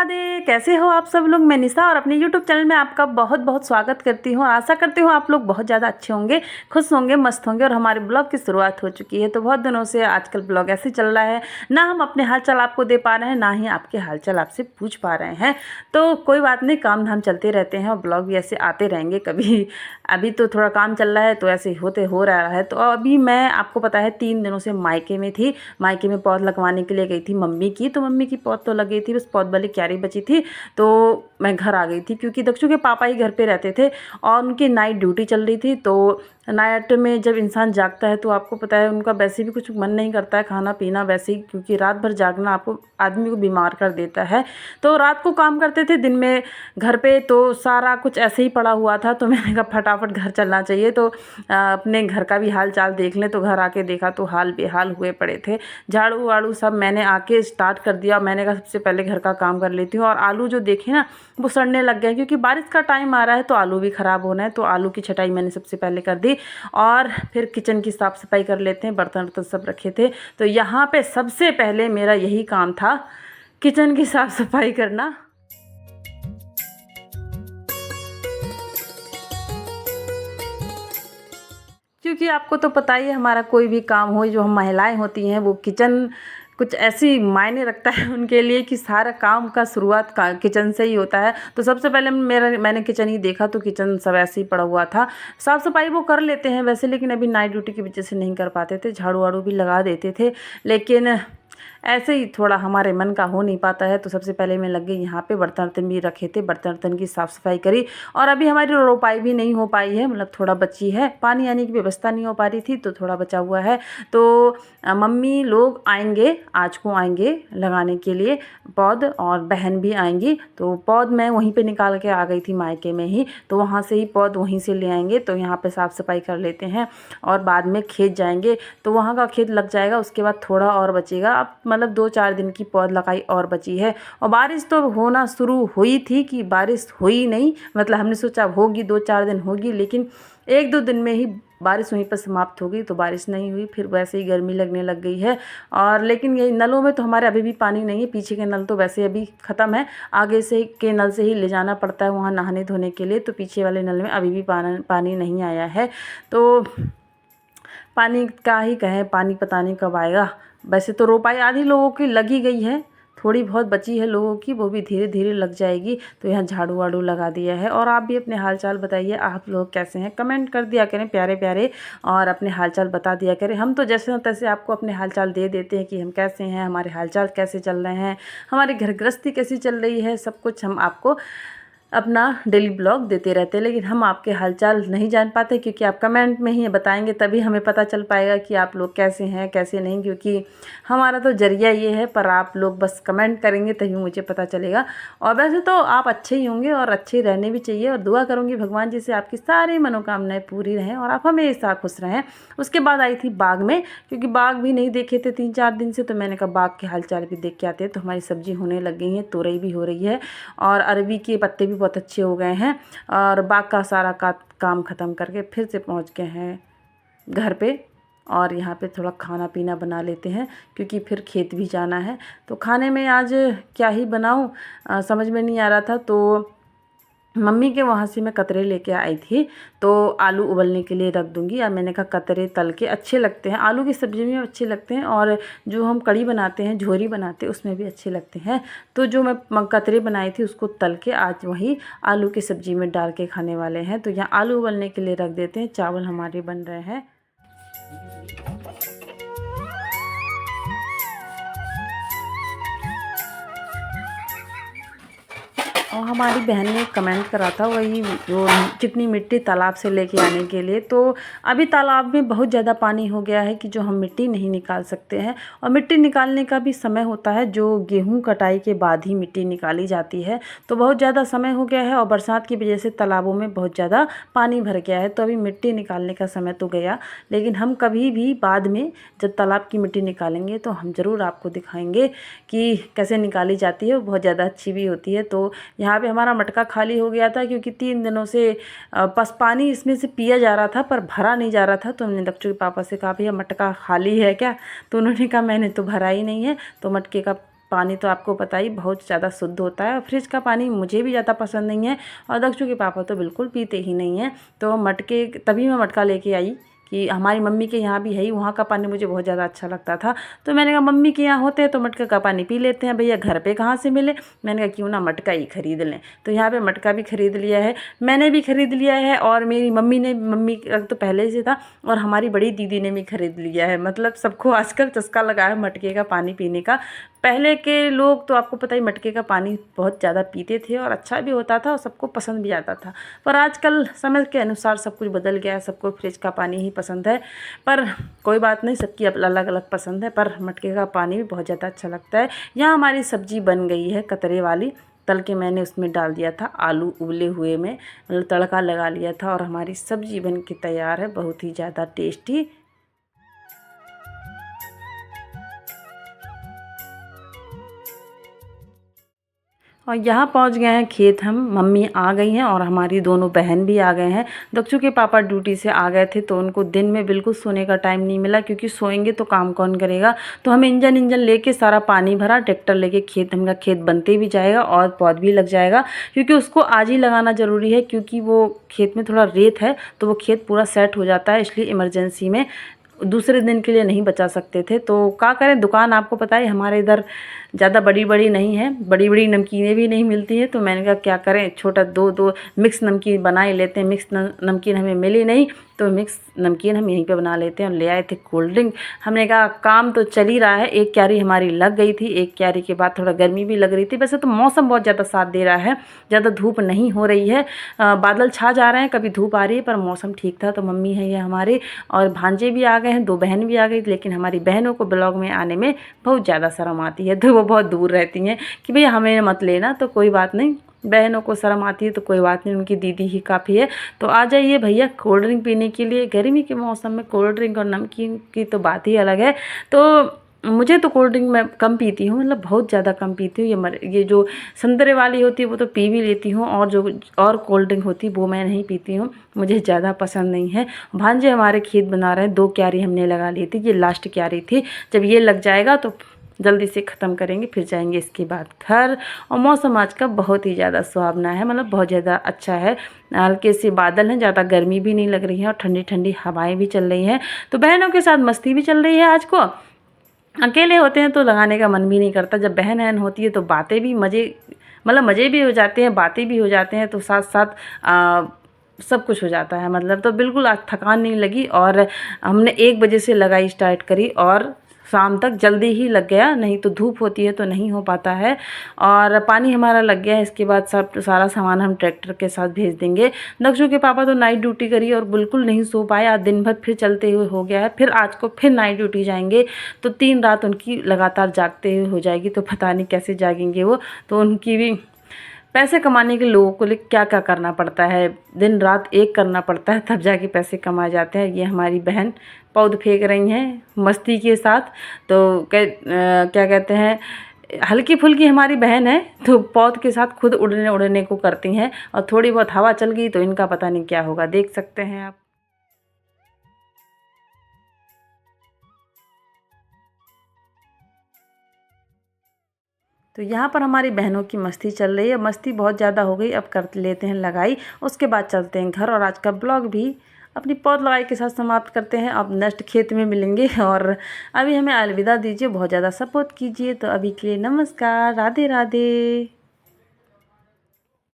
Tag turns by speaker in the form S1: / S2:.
S1: राधे। कैसे हो आप सब लोग। मैं निशा और अपने YouTube चैनल में आपका बहुत बहुत स्वागत करती हूँ। आशा करती हूँ आप लोग बहुत ज़्यादा अच्छे होंगे, खुश होंगे, मस्त होंगे। और हमारे ब्लॉग की शुरुआत हो चुकी है। तो बहुत दिनों से आजकल ब्लॉग ऐसे चल रहा है, ना हम अपने हालचाल आपको दे पा रहे हैं, ना ही आपके हालचाल आपसे पूछ पा रहे हैं। तो कोई बात नहीं, काम धाम चलते रहते हैं और ब्लॉग भी ऐसे आते रहेंगे। कभी अभी तो थोड़ा काम चल रहा है तो ऐसे हो रहा है। तो अभी मैं आपको पता है 3 दिनों से मायके में थी। मायके में पौध लगवाने के लिए गई थी मम्मी की। तो मम्मी की पौध तो लग गई थी, बस पौध वाली क्यारी बची थी। तो मैं घर आ गई थी क्योंकि दक्षु के पापा ही घर पे रहते थे और उनकी नाइट ड्यूटी चल रही थी। तो नाइट में जब इंसान जागता है तो आपको पता है उनका वैसे भी कुछ मन नहीं करता है खाना पीना वैसे ही, क्योंकि रात भर जागना आपको आदमी को बीमार कर देता है। तो रात को काम करते थे, दिन में घर पे तो सारा कुछ ऐसे ही पड़ा हुआ था। तो मैंने कहा फटाफट घर चलना चाहिए, तो अपने घर का भी हाल चाल देख लें। तो घर आके देखा तो हाल बेहाल हुए पड़े थे। झाड़ू वाड़ू सब मैंने आके स्टार्ट कर दिया। मैंने कहा सबसे पहले घर का काम कर लेती हूँ। और आलू जो देखे ना वो सड़ने लग गए, क्योंकि बारिश का टाइम आ रहा है तो आलू भी ख़राब होना है। तो आलू की छटाई मैंने सबसे पहले कर दी और फिर किचन की साफ़ सफाई कर लेते हैं। बर्तन वर्तन सब रखे थे तो यहाँ पे सबसे पहले मेरा यही काम था, किचन की साफ़ सफाई करना। क्योंकि आपको तो पता ही है हमारा कोई भी काम हो, जो हम महिलाएं होती हैं वो किचन कुछ ऐसी मायने रखता है उनके लिए कि सारा काम का शुरुआत का किचन से ही होता है। तो सबसे पहले मैंने किचन ही देखा तो किचन सब ऐसे ही पड़ा हुआ था। साफ़ सफाई वो कर लेते हैं वैसे, लेकिन अभी नाइट ड्यूटी की वजह से नहीं कर पाते थे। झाड़ू वाड़ू भी लगा देते थे, लेकिन ऐसे ही थोड़ा हमारे मन का हो नहीं पाता है। तो सबसे पहले मैं लग गई यहाँ पे, बर्तन वर्तन भी रखे थे, बर्तन वर्तन की साफ़ सफाई करी। और अभी हमारी रोपाई भी नहीं हो पाई है, मतलब थोड़ा बची है, पानी आने की व्यवस्था नहीं हो पा रही थी तो थोड़ा बचा हुआ है। तो मम्मी लोग आएंगे, आज को आएंगे लगाने के लिए पौध, और बहन भी आएंगी। तो पौध मैं वहीं पे निकाल के आ गई थी मायके में ही, तो वहाँ से ही पौध वहीं से ले आएंगे। तो यहाँ पे साफ़ सफाई कर लेते हैं और बाद में खेत जाएंगे तो वहाँ का खेत लग जाएगा। उसके बाद थोड़ा और बचेगा, अब मतलब 2-4 दिन की पौध लगाई और बची है। और बारिश तो होना शुरू हुई थी कि बारिश हुई नहीं, मतलब हमने सोचा होगी 2-4 दिन होगी, लेकिन 1-2 दिन में ही बारिश वहीं पर समाप्त हो गई। तो बारिश नहीं हुई, फिर वैसे ही गर्मी लगने लग गई है। और लेकिन ये नलों में तो हमारे अभी भी पानी नहीं है। पीछे के नल तो वैसे अभी ख़त्म है, आगे से के नल से ही ले जाना पड़ता है वहाँ नहाने धोने के लिए। तो पीछे वाले नल में अभी भी पानी नहीं आया है। तो पानी का ही कहें, पानी पता नहीं कब आएगा। वैसे तो रोपाई आधी लोगों की लगी गई है, थोड़ी बहुत बची है लोगों की, वो भी धीरे धीरे लग जाएगी। तो यहाँ झाड़ू वाड़ू लगा दिया है। और आप भी अपने हालचाल बताइए, आप लोग कैसे हैं, कमेंट कर दिया करें प्यारे प्यारे, और अपने हालचाल बता दिया करें। हम तो जैसे तैसे आपको अपने हालचाल दे देते हैं कि हम कैसे हैं, हमारे हालचाल कैसे चल रहे हैं, हमारी घर गृहस्थी कैसी चल रही है, सब कुछ हम आपको अपना डेली ब्लॉग देते रहते हैं। लेकिन हम आपके हालचाल नहीं जान पाते, क्योंकि आप कमेंट में ही बताएंगे तभी हमें पता चल पाएगा कि आप लोग कैसे हैं कैसे नहीं। क्योंकि हमारा तो जरिया ये है, पर आप लोग बस कमेंट करेंगे तभी मुझे पता चलेगा। और वैसे तो आप अच्छे ही होंगे और अच्छे रहने भी चाहिए। और दुआ करूँगी भगवान जी से आपकी सारी मनोकामनाएँ पूरी रहें और आप हमेशा खुश रहें। उसके बाद आई थी बाग में, क्योंकि बाग भी नहीं देखे थे 3-4 दिन से। तो मैंने कहा बाग के हालचाल भी देख के आते हैं। तो हमारी सब्जी होने लग गई है, तोरई भी हो रही है और अरबी के पत्ते भी बहुत अच्छे हो गए हैं। और बाग का सारा काम ख़त्म करके फिर से पहुंच गए हैं घर पे। और यहाँ पे थोड़ा खाना पीना बना लेते हैं, क्योंकि फिर खेत भी जाना है। तो खाने में आज क्या ही बनाऊँ समझ में नहीं आ रहा था। तो मम्मी के वहाँ से मैं कतरे लेके आई थी, तो आलू उबलने के लिए रख दूँगी। और मैंने कहा कतरे तल के अच्छे लगते हैं, आलू की सब्ज़ी में अच्छे लगते हैं, और जो हम कड़ी बनाते हैं, झोरी बनाते हैं, उसमें भी अच्छे लगते हैं। तो जो मैं कतरे बनाई थी उसको तल के आज वही आलू की सब्ज़ी में डाल के खाने वाले हैं। तो यहाँ आलू उबलने के लिए रख देते हैं। चावल हमारे बन रहे हैं। और हमारी बहन ने कमेंट करा था वही जो चिकनी मिट्टी तालाब से लेके आने के लिए। तो अभी तालाब में बहुत ज़्यादा पानी हो गया है कि जो हम मिट्टी नहीं निकाल सकते हैं। और मिट्टी निकालने का भी समय होता है, जो गेहूं कटाई के बाद ही मिट्टी निकाली जाती है। तो बहुत ज़्यादा समय हो गया है और बरसात की वजह से तालाबों में बहुत ज़्यादा पानी भर गया है। तो अभी मिट्टी निकालने का समय तो गया, लेकिन हम कभी भी बाद में जब तालाब की मिट्टी निकालेंगे तो हम ज़रूर आपको दिखाएंगे कि कैसे निकाली जाती है। वो बहुत ज़्यादा अच्छी भी होती है। तो यहाँ पे हमारा मटका खाली हो गया था, क्योंकि 3 दिनों से बस पानी इसमें से पिया जा रहा था पर भरा नहीं जा रहा था। तो हमने दक्षु के पापा से कहा भैया मटका खाली है क्या? तो उन्होंने कहा मैंने तो भरा ही नहीं है। तो मटके का पानी तो आपको पता ही बहुत ज़्यादा शुद्ध होता है, और फ्रिज का पानी मुझे भी ज़्यादा पसंद नहीं है, और दक्षु के पापा तो बिल्कुल पीते ही नहीं हैं। तो मटके, तभी मैं मटका लेके आई कि हमारी मम्मी के यहाँ भी है ही, वहाँ का पानी मुझे बहुत ज़्यादा अच्छा लगता था। तो मैंने कहा मम्मी के यहाँ होते हैं तो मटके का पानी पी लेते हैं, भैया घर पे कहाँ से मिले। मैंने कहा क्यों ना मटका ही ख़रीद लें। तो यहाँ पे मटका भी ख़रीद लिया है, मैंने भी ख़रीद लिया है, और मेरी मम्मी ने, मम्मी का तो पहले से था, और हमारी बड़ी दीदी ने भी ख़रीद लिया है। मतलब सबको आजकल चस्का लगा है मटके का पानी पीने का। पहले के लोग तो आपको पता ही मटके का पानी बहुत ज़्यादा पीते थे, और अच्छा भी होता था और सबको पसंद भी आता था। पर आजकल समय के अनुसार सब कुछ बदल गया है, सबको फ्रिज का पानी ही पसंद है। पर कोई बात नहीं, सबकी अलग अलग पसंद है, पर मटके का पानी भी बहुत ज़्यादा अच्छा लगता है। यहाँ हमारी सब्ज़ी बन गई है कतरे वाली, तल के मैंने उसमें डाल दिया था आलू उबले हुए में, मतलब तड़का लगा लिया था, और हमारी सब्ज़ी बन के तैयार है, बहुत ही ज़्यादा टेस्टी। और यहाँ पहुँच गए हैं खेत हम, मम्मी आ गई हैं और हमारी दोनों बहन भी आ गए हैं। दक्षु के पापा ड्यूटी से आ गए थे, तो उनको दिन में बिल्कुल सोने का टाइम नहीं मिला, क्योंकि सोएंगे तो काम कौन करेगा। तो हम इंजन लेके सारा पानी भरा, ट्रैक्टर लेके खेत, हमारा खेत बनते भी जाएगा और पौध भी लग जाएगा, क्योंकि उसको आज ही लगाना ज़रूरी है, क्योंकि वो खेत में थोड़ा रेत है, तो वो खेत पूरा सेट हो जाता है, इसलिए इमरजेंसी में दूसरे दिन के लिए नहीं बचा सकते थे। तो क्या करें, दुकान आपको पता है हमारे इधर ज़्यादा बड़ी नहीं है, बड़ी नमकीनें भी नहीं मिलती हैं। तो मैंने कहा क्या करें, छोटा दो मिक्स नमकीन बना ही लेते हैं। मिक्स नमकीन हमें मिली नहीं, तो मिक्स नमकीन हम यहीं पे बना लेते हैं। और ले आए थे कोल्ड ड्रिंक। हमने कहा काम तो चल ही रहा है, एक क्यारी हमारी लग गई थी, एक क्यारी के बाद थोड़ा गर्मी भी लग रही थी। वैसे तो मौसम बहुत ज़्यादा साथ दे रहा है, ज़्यादा धूप नहीं हो रही है, बादल छा जा रहे हैं, कभी धूप आ रही है, पर मौसम ठीक था। तो मम्मी है ये हमारे, और भांजे भी आ गए हैं, 2 बहन भी आ गई। लेकिन हमारी बहनों को ब्लॉग में आने में बहुत ज़्यादा शर्म आती है, तो वो बहुत दूर रहती हैं कि भैया हमें मत लेना। तो कोई बात नहीं, बहनों को शर्म आती है तो कोई बात नहीं, उनकी दीदी ही काफ़ी है। तो आ जाइए भैया कोल्ड ड्रिंक पीने के लिए। गर्मी के मौसम में कोल्ड ड्रिंक और नमकीन की तो बात ही अलग है। तो मुझे तो कोल्ड ड्रिंक मैं कम पीती हूँ, मतलब बहुत ज़्यादा कम पीती हूँ। ये जो संतरे वाली होती है वो तो पी भी लेती हूँ, और जो और कोल्ड ड्रिंक होती है वो मैं नहीं पीती हूँ, मुझे ज़्यादा पसंद नहीं है। भांजे हमारे खेत बना रहे हैं, 2 क्यारी हमने लगा ली थी, ये लास्ट क्यारी थी। जब ये लग जाएगा तो जल्दी से ख़त्म करेंगे, फिर जाएंगे इसके बाद घर। और मौसम आज का बहुत ही ज़्यादा सुहावना है, मतलब बहुत ज़्यादा अच्छा है। हल्के से बादल हैं, ज़्यादा गर्मी भी नहीं लग रही है, और ठंडी ठंडी हवाएं भी चल रही हैं। तो बहनों के साथ मस्ती भी चल रही है आज को। अकेले होते हैं तो लगाने का मन भी नहीं करता, जब बहन बहन होती है तो बातें भी मज़े भी हो जाते हैं, बातें भी हो जाते हैं, तो साथ साथ सब कुछ हो जाता है। मतलब तो बिल्कुल आज थकान नहीं लगी, और हमने 1 बजे से लगाई स्टार्ट करी, और शाम तक जल्दी ही लग गया, नहीं तो धूप होती है तो नहीं हो पाता है। और पानी हमारा लग गया है, इसके बाद सारा सामान हम ट्रैक्टर के साथ भेज देंगे। दक्षु के पापा तो नाइट ड्यूटी करी और बिल्कुल नहीं सो पाए, आज दिन भर फिर चलते हुए हो गया है, फिर आज को फिर नाइट ड्यूटी जाएंगे, तो 3 रात उनकी लगातार जागते हुए हो जाएगी। तो पता नहीं कैसे जागेंगे वो। तो उनकी भी पैसे कमाने के लोगों को लिए क्या क्या करना पड़ता है, दिन रात एक करना पड़ता है, तब जाके पैसे कमाए जाते हैं। ये हमारी बहन पौध फेंक रही हैं मस्ती के साथ। तो क्या कहते हैं, हल्की फुल्की हमारी बहन है, तो पौध के साथ खुद उड़ने को करती हैं, और थोड़ी बहुत हवा चल गई तो इनका पता नहीं क्या होगा, देख सकते हैं आप। तो यहाँ पर हमारी बहनों की मस्ती चल रही है, मस्ती बहुत ज़्यादा हो गई, अब कर लेते हैं लगाई, उसके बाद चलते हैं घर। और आज का ब्लॉग भी अपनी पौध लगाई के साथ समाप्त करते हैं। अब नेक्स्ट खेत में मिलेंगे, और अभी हमें अलविदा दीजिए, बहुत ज़्यादा सपोर्ट कीजिए। तो अभी के लिए नमस्कार, राधे राधे।